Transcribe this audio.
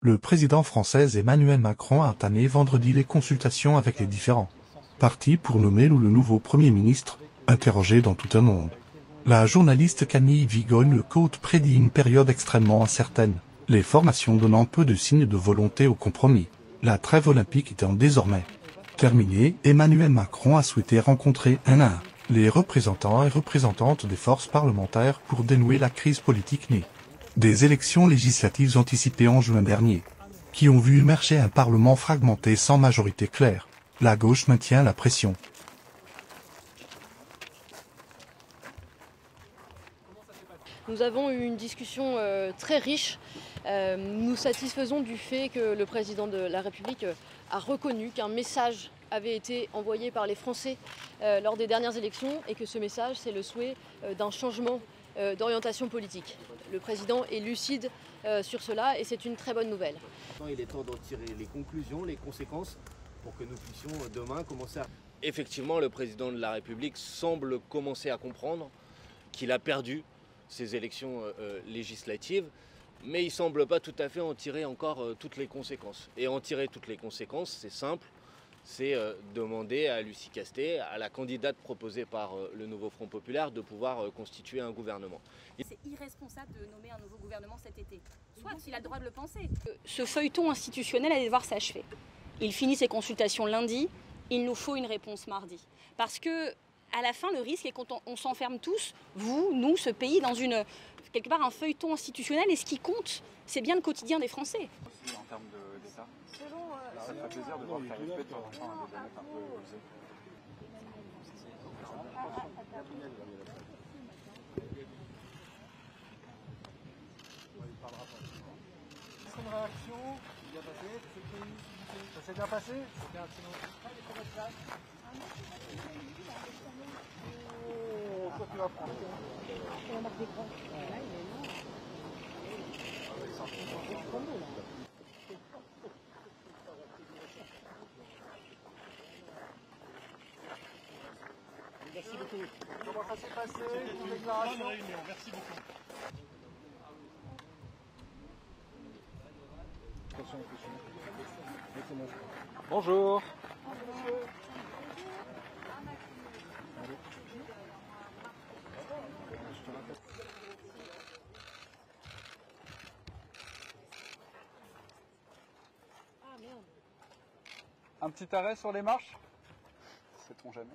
Le président français Emmanuel Macron a entamé vendredi les consultations avec les différents partis pour nommer le nouveau Premier ministre, interrogé dans tout un monde. La journaliste Camille Vigogne-Lecourt prédit une période extrêmement incertaine, les formations donnant peu de signes de volonté au compromis. La trêve olympique étant désormais terminée, Emmanuel Macron a souhaité rencontrer un à un les représentants et représentantes des forces parlementaires pour dénouer la crise politique née des élections législatives anticipées en juin dernier, qui ont vu émerger un parlement fragmenté sans majorité claire. La gauche maintient la pression. Nous avons eu une discussion très riche. Nous satisfaisons du fait que le président de la République a reconnu qu'un message avait été envoyé par les Français lors des dernières élections et que ce message, c'est le souhait d'un changement d'orientation politique. Le président est lucide sur cela et c'est une très bonne nouvelle. Il est temps d'en tirer les conclusions, les conséquences pour que nous puissions demain commencer à... Effectivement, le président de la République semble commencer à comprendre qu'il a perdu ces élections législatives, mais il ne semble pas tout à fait en tirer encore toutes les conséquences. Et en tirer toutes les conséquences, c'est simple, c'est demander à Lucie Castet, à la candidate proposée par le nouveau Front Populaire, de pouvoir constituer un gouvernement. C'est irresponsable de nommer un nouveau gouvernement cet été. Soit il a le droit de le penser. Ce feuilleton institutionnel allait devoir s'achever. Il finit ses consultations lundi, il nous faut une réponse mardi. Parce que à la fin, le risque est quand on s'enferme tous, vous, nous, ce pays, dans quelque part un feuilleton institutionnel. Et ce qui compte, c'est bien le quotidien des Français. En termes d'État, ça me fait plaisir de voir que tu arrives peut-être enfin à des domaines un peu osés. Une réaction, bien passé, ça s'est bien passé. C'était un petit oh, toi tu vas prendre. Merci beaucoup. Comment ça s'est passé? Une déclaration. Merci beaucoup. Bonjour. Un petit arrêt sur les marches? Sait-on jamais?